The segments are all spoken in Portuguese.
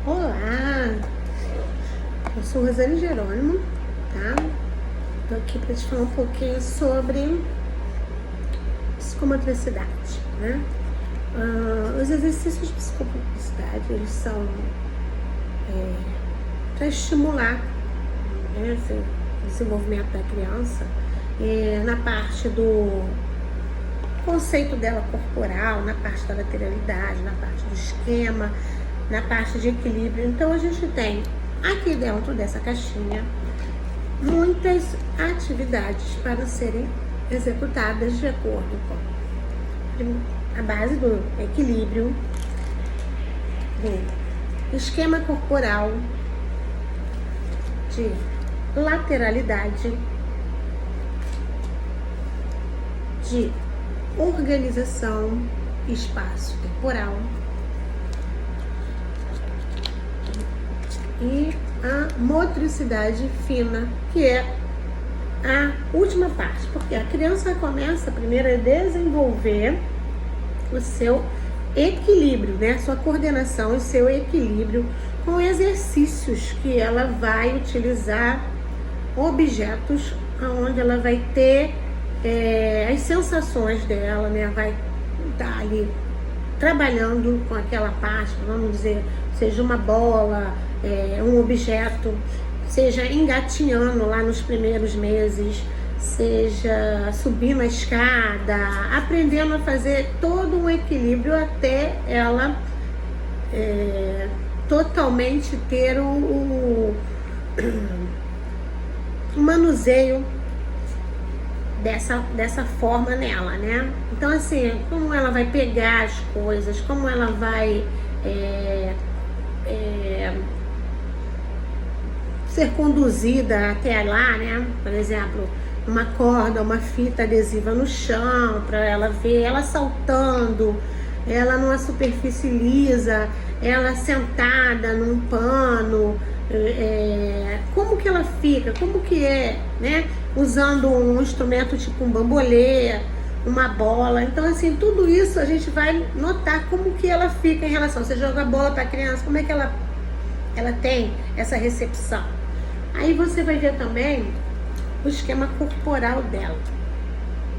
Olá, eu sou Rosane Jerônimo, tá? Tô aqui para te falar um pouquinho sobre psicomotricidade, né? Os exercícios de psicomotricidade, eles são para estimular, né, o desenvolvimento da criança na parte do conceito dela corporal, na parte da lateralidade, na parte do esquema, na parte de equilíbrio. Então a gente tem aqui dentro dessa caixinha muitas atividades para serem executadas de acordo com a base do equilíbrio, do esquema corporal, de lateralidade, de organização espaço-temporal e a motricidade fina, que é a última parte, porque a criança começa primeiro a desenvolver o seu equilíbrio, né? Sua coordenação e seu equilíbrio com exercícios que ela vai utilizar objetos onde ela vai ter as sensações dela, né? Vai estar ali trabalhando com aquela parte, vamos dizer, seja uma bola, um objeto, seja engatinhando lá nos primeiros meses, seja subindo a escada, aprendendo a fazer todo um equilíbrio até ela totalmente ter o manuseio dessa forma nela, né? Então, assim, como ela vai pegar as coisas, como ela vai ser conduzida até lá, né? Por exemplo, uma corda, uma fita adesiva no chão, para ela ver ela saltando, ela numa superfície lisa, ela sentada num pano, como que ela fica, como que é, né? Usando um instrumento tipo um bambolê, uma bola. Então, assim, tudo isso a gente vai notar como que ela fica em relação. Você joga a bola para a criança, como é que ela tem essa recepção. Aí você vai ver também o esquema corporal dela,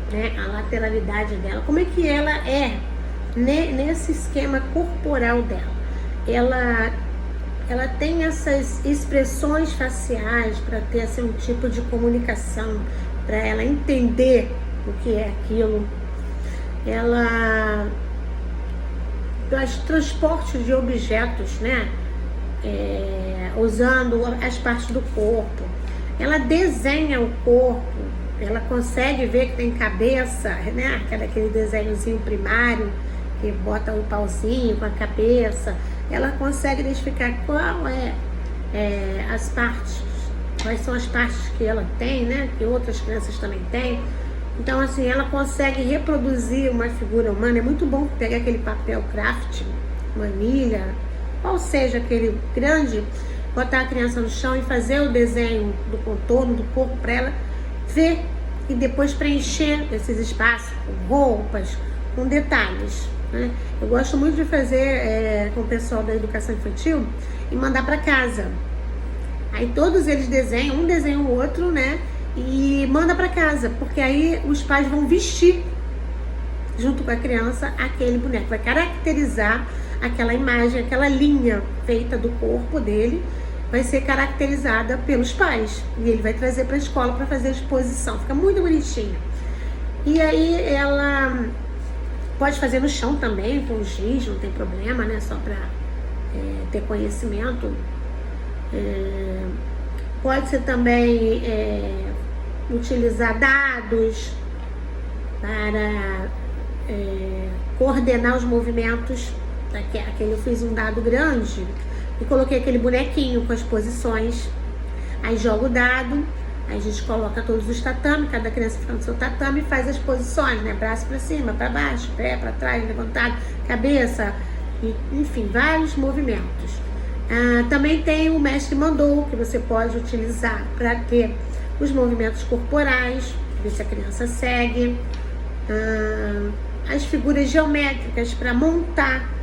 né? A lateralidade dela, como é que ela é nesse esquema corporal dela. Ela tem essas expressões faciais para ter assim, um tipo de comunicação, para ela entender o que é aquilo. Ela faz transporte de objetos, né? Usando as partes do corpo. Ela desenha o corpo, ela consegue ver que tem cabeça, né? Aquele desenhozinho primário, que bota o pauzinho com a cabeça. Ela consegue identificar quais são as partes que ela tem, né? Que outras crianças também têm. Então, assim, ela consegue reproduzir uma figura humana. É muito bom pegar aquele papel craft, manilha, qual seja aquele grande, botar a criança no chão e fazer o desenho do contorno do corpo para ela ver e depois preencher esses espaços com roupas, com detalhes, né? Eu gosto muito de fazer com o pessoal da educação infantil e mandar para casa. Aí todos eles desenham, um desenha o outro, né? E manda para casa, porque aí os pais vão vestir junto com a criança aquele boneco, vai caracterizar aquela imagem, aquela linha feita do corpo dele, vai ser caracterizada pelos pais e ele vai trazer para a escola para fazer a exposição, fica muito bonitinho. E aí ela pode fazer no chão também, com giz, não tem problema, né? Só para ter conhecimento. Pode ser também utilizar dados para coordenar os movimentos. Aquele eu fiz um dado grande e coloquei aquele bonequinho com as posições. Aí joga o dado, aí a gente coloca todos os tatames, cada criança fica no seu tatame e faz as posições, né? Braço para cima, para baixo, pé para trás, levantado, cabeça, enfim, vários movimentos. Também tem o mestre mandou, que você pode utilizar para ter os movimentos corporais, ver se a criança segue. As figuras geométricas para montar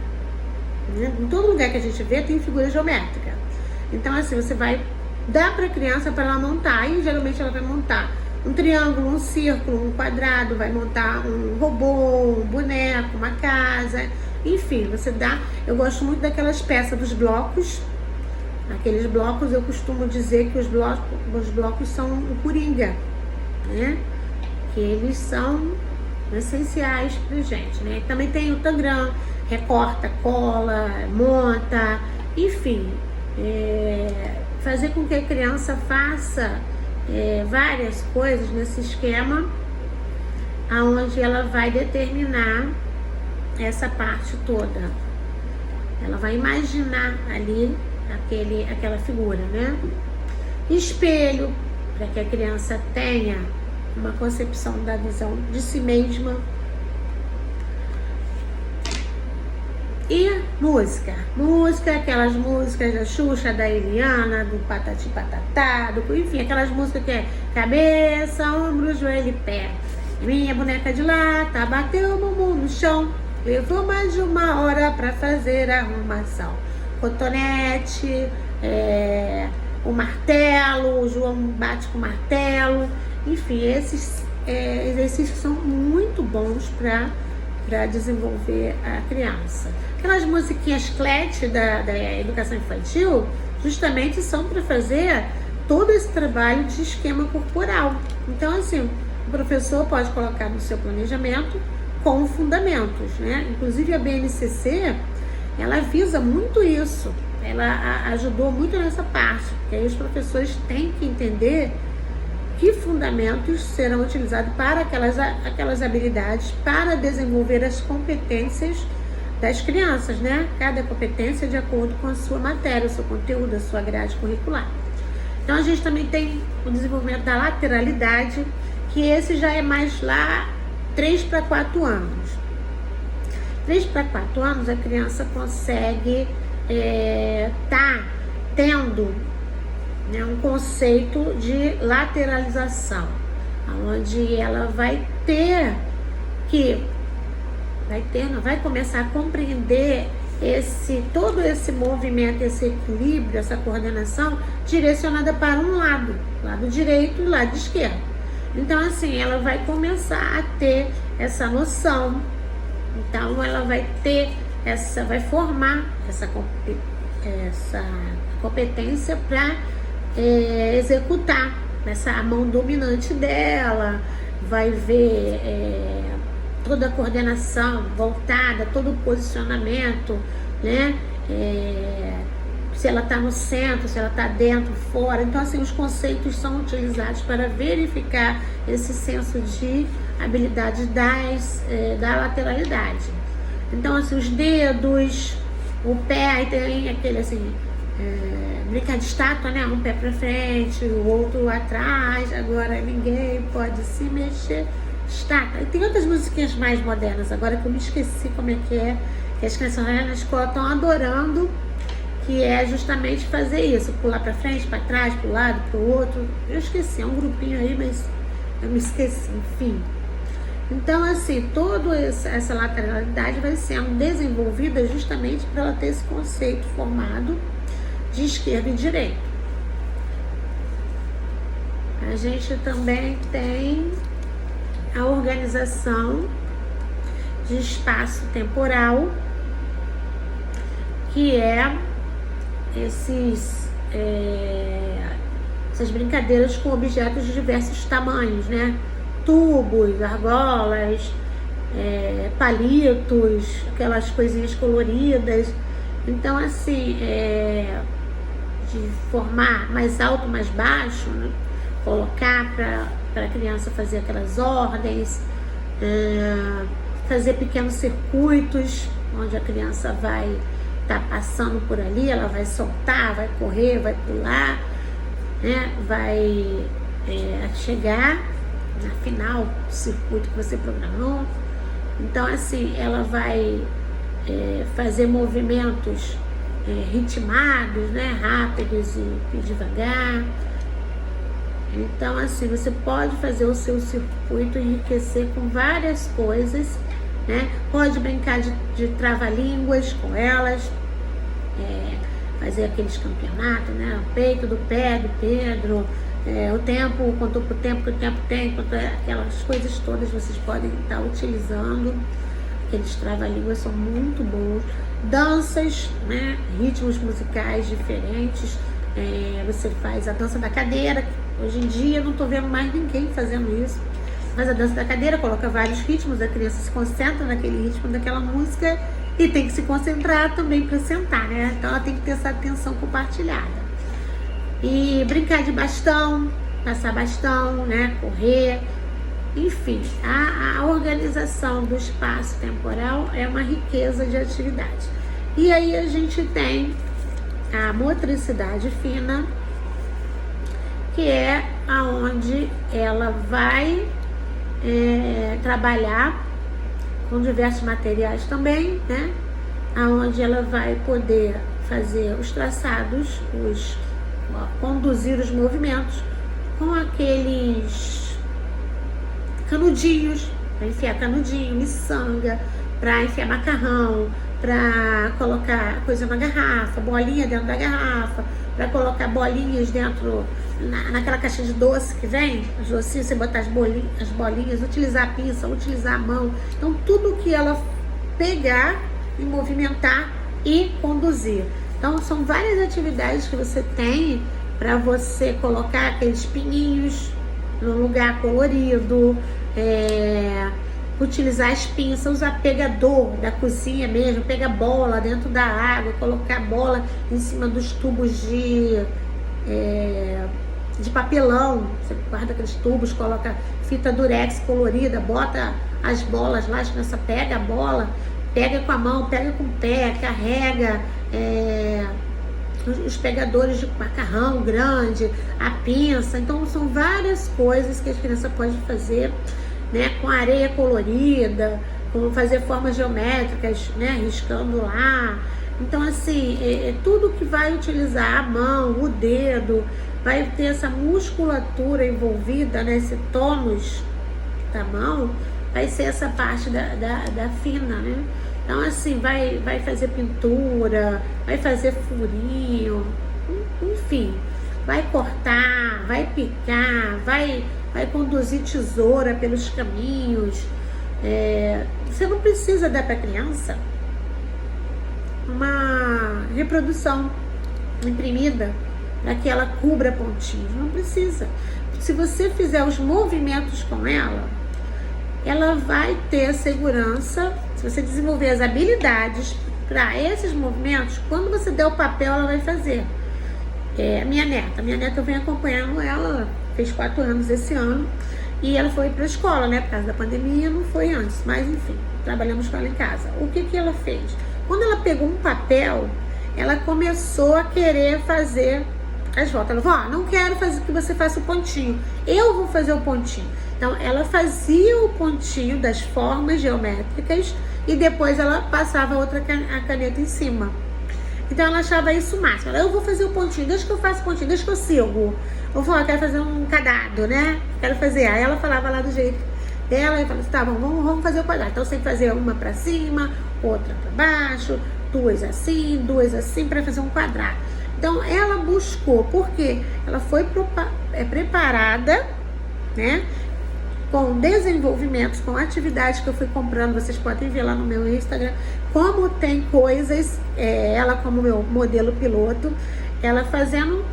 né? Em todo lugar que a gente vê tem figura geométrica. Então assim, você vai dar para a criança para ela montar, e geralmente ela vai montar um triângulo, um círculo, um quadrado, vai montar um robô, um boneco, uma casa, enfim, você dá. Eu gosto muito daquelas peças dos blocos. Aqueles blocos, eu costumo dizer que os blocos são o coringa, né? Que eles são essenciais pra gente, né? Também tem o tangram, recorta, cola, monta, enfim, fazer com que a criança faça várias coisas nesse esquema, aonde ela vai determinar essa parte toda. Ela vai imaginar ali aquela figura, né? Espelho, para que a criança tenha uma concepção da visão de si mesma. E música, aquelas músicas da Xuxa, da Eliana, do Patati Patatá, enfim, aquelas músicas que é cabeça, ombro, joelho e pé. Minha boneca de lata bateu o bumbum no chão, levou mais de 1 hora para fazer a arrumação. Cotonete, o martelo, o João bate com o martelo, enfim, esses exercícios são muito bons para desenvolver a criança. Aquelas musiquinhas CLET da educação infantil justamente são para fazer todo esse trabalho de esquema corporal. Então, assim, o professor pode colocar no seu planejamento com fundamentos, né? Inclusive a BNCC, ela visa muito isso, ela ajudou muito nessa parte, porque aí os professores têm que entender que fundamentos serão utilizados para aquelas habilidades, para desenvolver as competências das crianças, né? Cada competência de acordo com a sua matéria, o seu conteúdo, a sua grade curricular. Então a gente também tem o desenvolvimento da lateralidade, que esse já é mais lá 3 para 4 anos. 3 para 4 anos a criança consegue tá tendo, né, um conceito de lateralização, onde ela vai começar a compreender todo esse movimento, esse equilíbrio, essa coordenação direcionada para um lado direito e lado esquerdo. Então assim, ela vai começar a ter essa noção. Então ela vai formar essa competência para executar a mão dominante dela, vai ver toda a coordenação voltada, todo o posicionamento, né? Se ela está no centro, se ela está dentro, fora. Então assim, os conceitos são utilizados para verificar esse senso de habilidade da lateralidade. Então assim, os dedos, o pé, aí tem aquele assim, brincar de estátua, né? Um pé para frente, o outro atrás, agora ninguém pode se mexer, estátua. E tem outras musiquinhas mais modernas, agora que eu me esqueci como é, que as crianças na escola estão adorando, que é justamente fazer isso, pular para frente, para trás, para o lado, para o outro. Eu esqueci, é um grupinho aí, mas eu me esqueci, enfim. Então, assim, toda essa lateralidade vai sendo desenvolvida justamente para ela ter esse conceito formado de esquerda e direita. A gente também tem a organização de espaço temporal, que é essas brincadeiras com objetos de diversos tamanhos, né? Tubos, argolas, palitos, aquelas coisinhas coloridas. Então, assim, de formar mais alto, mais baixo, né? Colocar para a criança fazer aquelas ordens, fazer pequenos circuitos, onde a criança vai estar passando por ali, ela vai soltar, vai correr, vai pular, né? Vai chegar na final do circuito que você programou. Então assim, ela vai fazer movimentos ritmados, né? Rápidos e devagar. Então assim, você pode fazer o seu circuito e enriquecer com várias coisas, né? Pode brincar de trava-línguas com elas, fazer aqueles campeonatos, né? O peito do pé do Pedro, o tempo, quanto o tempo que o tempo tem, aquelas coisas todas vocês podem estar utilizando. Aqueles trava-línguas são muito bons. Danças, né? Ritmos musicais diferentes. Você faz a dança da cadeira. Hoje em dia eu não estou vendo mais ninguém fazendo isso. Mas a dança da cadeira coloca vários ritmos, a criança se concentra naquele ritmo daquela música e tem que se concentrar também para sentar, né? Então ela tem que ter essa atenção compartilhada. E brincar de bastão, passar bastão, né? Correr, enfim, a organização do espaço temporal é uma riqueza de atividade. E aí a gente tem a motricidade fina, que é aonde ela vai trabalhar com diversos materiais também, né? Aonde ela vai poder fazer os traçados, conduzir os movimentos com aqueles canudinhos, para enfiar canudinho, miçanga, para enfiar macarrão, para colocar coisa na garrafa, bolinha dentro da garrafa, para colocar bolinhas dentro, naquela caixa de doce que vem, as docinhas, você botar as bolinhas, utilizar a pinça, utilizar a mão. Então, tudo que ela pegar e movimentar e conduzir. Então, são várias atividades que você tem para você colocar aqueles pininhos no lugar colorido, utilizar as pinças, usar pegador da cozinha mesmo, pegar bola dentro da água, colocar bola em cima dos tubos de papelão. Você guarda aqueles tubos, coloca fita durex colorida, bota as bolas lá, a criança pega a bola, pega com a mão, pega com o pé, carrega os pegadores de macarrão grande, a pinça. Então são várias coisas que a criança pode fazer, né, com areia colorida, com fazer formas geométricas, né, riscando lá. Então, assim, tudo que vai utilizar a mão, o dedo, vai ter essa musculatura envolvida, né, esse tônus da mão, vai ser essa parte da fina, né? Então, assim, vai fazer pintura, vai fazer furinho, enfim, vai cortar, vai picar, vai conduzir tesoura pelos caminhos. Você não precisa dar para a criança uma reprodução imprimida para que ela cubra pontinhos. Não precisa. Se você fizer os movimentos com ela, ela vai ter segurança. Se você desenvolver as habilidades para esses movimentos, quando você der o papel, ela vai fazer. Minha neta, eu venho acompanhando ela, fez 4 anos esse ano, e ela foi para a escola, né? Por causa da pandemia, não foi antes, mas enfim, trabalhamos com ela em casa. O que ela fez? Quando ela pegou um papel, ela começou a querer fazer as voltas. Ela falou: não quero que você faça o pontinho, eu vou fazer o pontinho. Então, ela fazia o pontinho das formas geométricas e depois ela passava a caneta em cima. Então, ela achava isso o máximo. Eu vou fazer o pontinho, deixa que eu faço o pontinho, deixa que eu sigo. Eu falava: eu quero fazer um quadrado, né? Quero fazer. Aí ela falava lá do jeito dela e falava assim: tá bom, vamos fazer o quadrado. Então, você tem que fazer uma para cima, outra para baixo, duas assim, para fazer um quadrado. Então, ela buscou, porque ela foi preparada, né? Com desenvolvimentos, com atividades que eu fui comprando. Vocês podem ver lá no meu Instagram como tem coisas, ela como meu modelo piloto, ela fazendo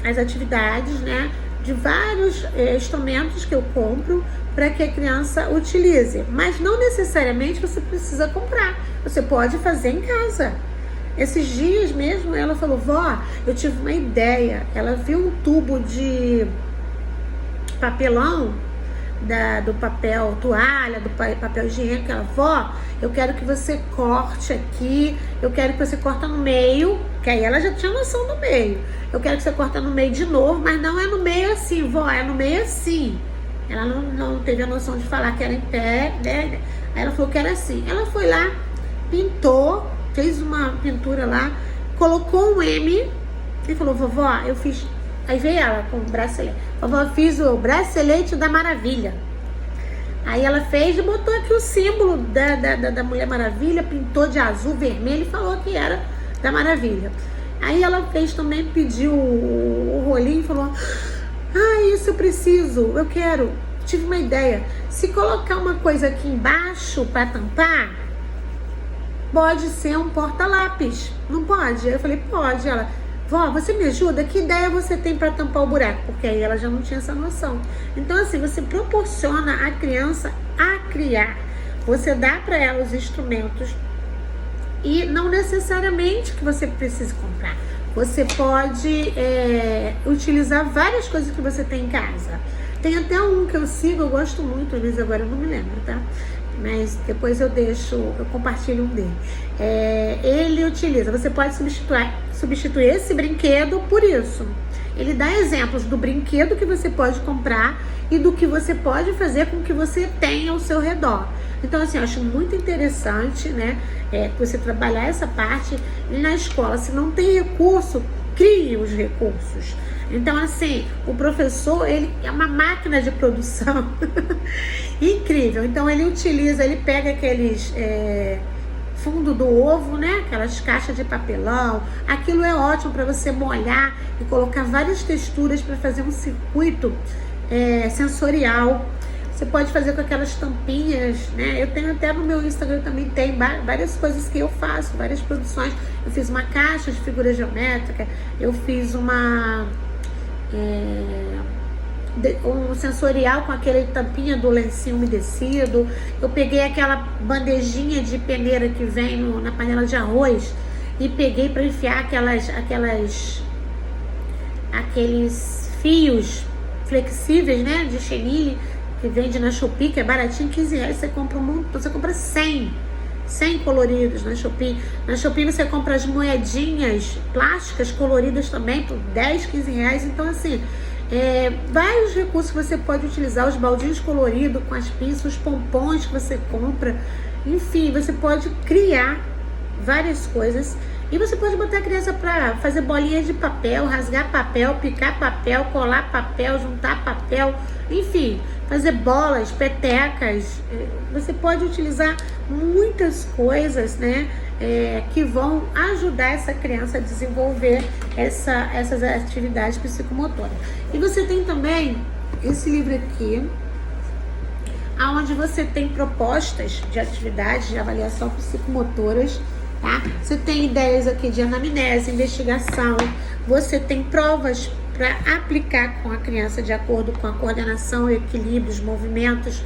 as atividades, né, de vários instrumentos que eu compro para que a criança utilize. Mas não necessariamente você precisa comprar, você pode fazer em casa. Esses dias mesmo ela falou: vó, eu tive uma ideia. Ela viu um tubo de papelão, do papel toalha, do papel higiênico. Ela: vó, eu quero que você corte aqui, eu quero que você corta no meio, que aí ela já tinha noção do meio. Eu quero que você corta no meio de novo, mas não é no meio assim, vó, é no meio assim. Ela não teve a noção de falar que era em pé, né? Aí ela falou que era assim. Ela foi lá, pintou, fez uma pintura lá, colocou um M e falou: vovó, eu fiz. Aí veio ela com o bracelete. Vovó, eu fiz o bracelete da Maravilha. Aí ela fez e botou aqui o símbolo da Mulher Maravilha, pintou de azul, vermelho e falou que era da Maravilha. Aí ela fez também, pediu o rolinho e falou: ah, isso eu preciso, eu quero. Tive uma ideia. Se colocar uma coisa aqui embaixo para tampar, pode ser um porta-lápis. Não pode? Aí eu falei: pode. Ela: vó, você me ajuda? Que ideia você tem para tampar o buraco? Porque aí ela já não tinha essa noção. Então, assim, você proporciona a criança a criar. Você dá para ela os instrumentos e não necessariamente que você precise comprar. Você pode utilizar várias coisas que você tem em casa. Tem até um que eu sigo, eu gosto muito, às vezes agora eu não me lembro, tá? Mas depois eu compartilho um dele. Ele utiliza, você pode substituir esse brinquedo por isso. Ele dá exemplos do brinquedo que você pode comprar e do que você pode fazer com o que você tem ao seu redor. Então, assim, eu acho muito interessante, né, você trabalhar essa parte. E na escola, se não tem recurso, crie os recursos. Então, assim, o professor, ele é uma máquina de produção incrível. Então, ele pega aqueles fundo do ovo, né, aquelas caixas de papelão. Aquilo é ótimo para você molhar e colocar várias texturas para fazer um circuito sensorial. Você pode fazer com aquelas tampinhas, né? Eu tenho até no meu Instagram também, tem várias coisas que eu faço, várias produções. Eu fiz uma caixa de figura geométrica, eu fiz um sensorial com aquele tampinha do lencinho umedecido. Eu peguei aquela bandejinha de peneira que vem na panela de arroz e peguei para enfiar aqueles fios flexíveis, né, de chenille, que vende na Shopee, que é baratinho, R$15, você compra você compra 100 coloridos na Shopee. Na Shopee você compra as moedinhas plásticas coloridas também por R$10, R$15. Então, assim, vários recursos que você pode utilizar, os baldinhos coloridos com as pinças, os pompons que você compra. Enfim, você pode criar várias coisas. E você pode botar a criança para fazer bolinhas de papel, rasgar papel, picar papel, colar papel, juntar papel, enfim, fazer bolas, petecas. Você pode utilizar muitas coisas, né, que vão ajudar essa criança a desenvolver essas atividades psicomotoras. E você tem também esse livro aqui, onde você tem propostas de atividades de avaliação psicomotoras. Tá? Você tem ideias aqui de anamnese, investigação, você tem provas para aplicar com a criança de acordo com a coordenação, equilíbrio, os movimentos,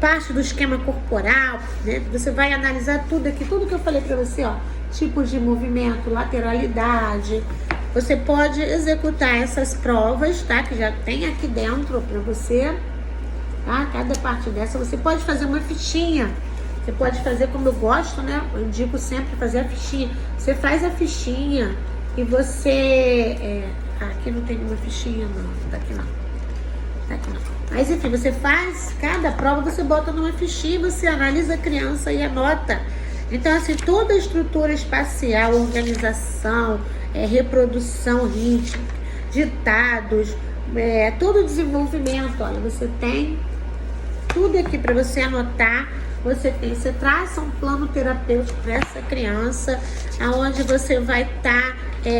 parte do esquema corporal, né? Você vai analisar tudo aqui, tudo que eu falei para você, ó, tipos de movimento, lateralidade. Você pode executar essas provas, tá? Que já tem aqui dentro para você. Tá? Cada parte dessa, você pode fazer uma fichinha. Você pode fazer como eu gosto, né? Eu indico sempre fazer a fichinha. Você faz a fichinha e você... aqui não tem nenhuma fichinha, não. Tá aqui não. Tá aqui não. Mas enfim, você faz cada prova, você bota numa fichinha, você analisa a criança e anota. Então, assim, toda a estrutura espacial, organização, reprodução rítmica, ditados, todo o desenvolvimento, olha, você tem tudo aqui para você anotar. Você traça um plano terapêutico para essa criança, aonde você vai estar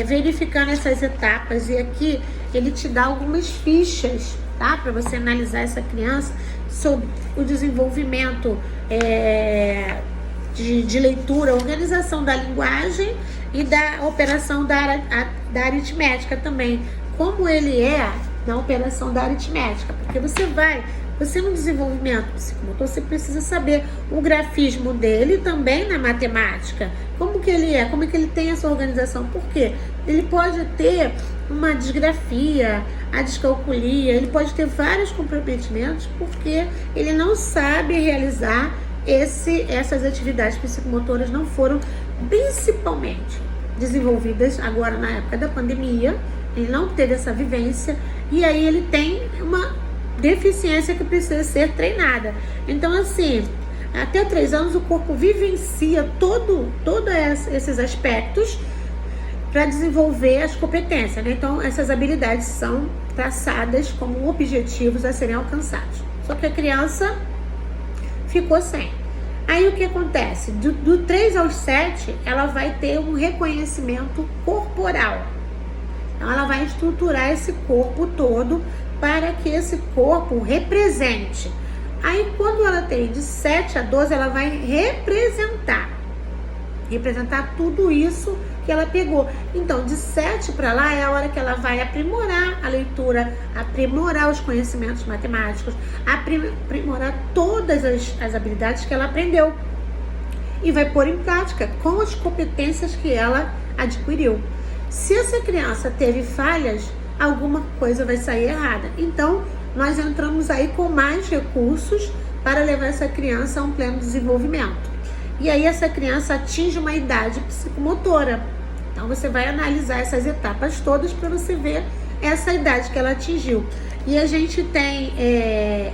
verificando essas etapas, e aqui ele te dá algumas fichas, tá? Para você analisar essa criança sobre o desenvolvimento de leitura, organização da linguagem e da operação da aritmética também. Como ele é na operação da aritmética, porque você no desenvolvimento psicomotor, você precisa saber o grafismo dele também na matemática, como que ele é, como é que ele tem essa organização, porque ele pode ter uma disgrafia, a descalculia, ele pode ter vários comprometimentos, porque ele não sabe realizar essas atividades psicomotoras, não foram principalmente desenvolvidas agora na época da pandemia. Ele não teve essa vivência e aí ele tem uma deficiência que precisa ser treinada. Então, assim, até 3 anos o corpo vivencia todos esses aspectos para desenvolver as competências, né? Então, essas habilidades são traçadas como objetivos a serem alcançados. Só que a criança ficou sem. Aí o que acontece? Do 3 aos 7, ela vai ter um reconhecimento corporal. Então ela vai estruturar esse corpo todo para que esse corpo represente. Aí quando ela tem de 7 a 12, ela vai representar tudo isso que ela pegou. Então, de 7 para lá é a hora que ela vai aprimorar a leitura, aprimorar os conhecimentos matemáticos, aprimorar todas as habilidades que ela aprendeu e vai pôr em prática com as competências que ela adquiriu. Se essa criança teve falhas, alguma coisa vai sair errada. Então, nós entramos aí com mais recursos para levar essa criança a um pleno desenvolvimento. E aí essa criança atinge uma idade psicomotora. Então você vai analisar essas etapas todas para você ver essa idade que ela atingiu. E a gente tem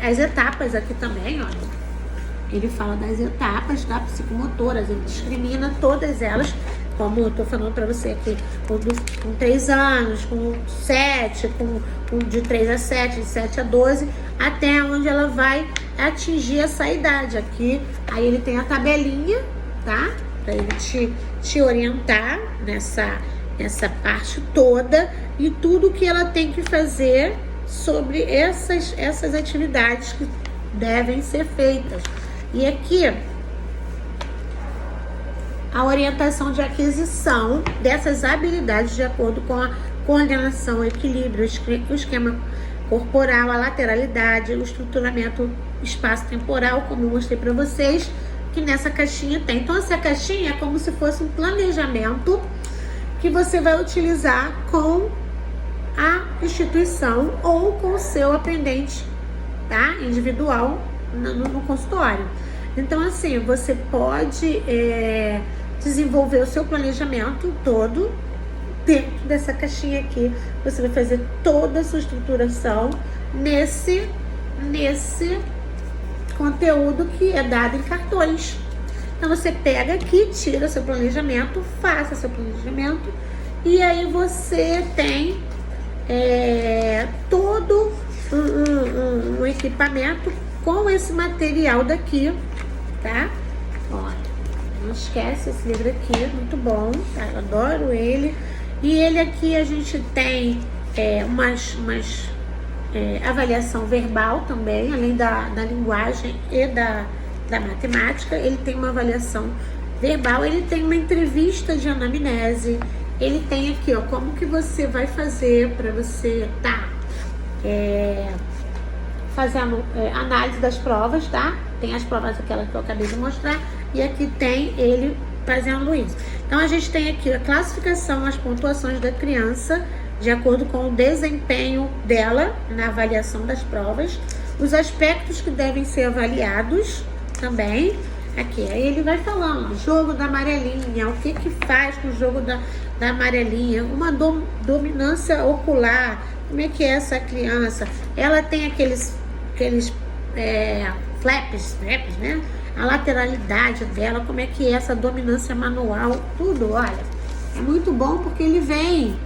as etapas aqui também, olha. Ele fala das etapas, tá? Psicomotoras, ele discrimina todas elas, como eu tô falando para você aqui, com 3 anos, com 7, com de 3 a 7, de 7 a 12, até onde ela vai atingir essa idade aqui. Aí ele tem a tabelinha, tá? Pra ele te orientar nessa parte toda e tudo que ela tem que fazer sobre essas atividades que devem ser feitas. E aqui, a orientação de aquisição dessas habilidades de acordo com a coordenação, o equilíbrio, o esquema corporal, a lateralidade, o estruturamento espaço-temporal, como eu mostrei para vocês, que nessa caixinha tem. Então, essa caixinha é como se fosse um planejamento que você vai utilizar com a instituição ou com o seu aprendente, tá? Individual no consultório. Então, assim, você pode desenvolver o seu planejamento todo dentro dessa caixinha aqui. Você vai fazer toda a sua estruturação nesse conteúdo que é dado em cartões. Então você pega aqui, tira seu planejamento, faça seu planejamento e aí você tem todo um equipamento com esse material daqui, tá? Olha, não esquece esse livro aqui, muito bom, tá? Eu adoro ele. E ele aqui a gente tem avaliação verbal também, além da linguagem e da matemática. Ele tem uma avaliação verbal, ele tem uma entrevista de anamnese, ele tem aqui, ó, como que você vai fazer para você fazendo análise das provas, tá? Tem as provas aquelas que eu acabei de mostrar e aqui tem ele fazendo isso. Então a gente tem aqui a classificação, as pontuações da criança de acordo com o desempenho dela na avaliação das provas, os aspectos que devem ser avaliados também. Aqui, aí ele vai falando, jogo da amarelinha, o que faz com o jogo da amarelinha, uma dominância ocular, como é que é essa criança, ela tem aqueles flaps, né? A lateralidade dela, como é que é essa dominância manual, tudo, olha, é muito bom porque ele vem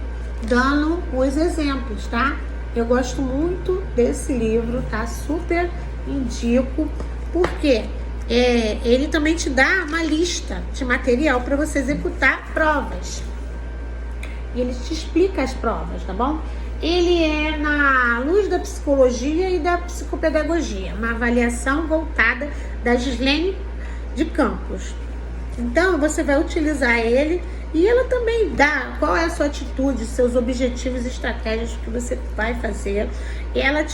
dando os exemplos, tá? Eu gosto muito desse livro, tá? Super indico, porque ele também te dá uma lista de material para você executar provas. E ele te explica as provas, tá bom? Ele é na luz da psicologia e da psicopedagogia, uma avaliação voltada da Gislene de Campos. Então, você vai utilizar ele e ela também dá qual é a sua atitude, seus objetivos e estratégias que você vai fazer. Ela te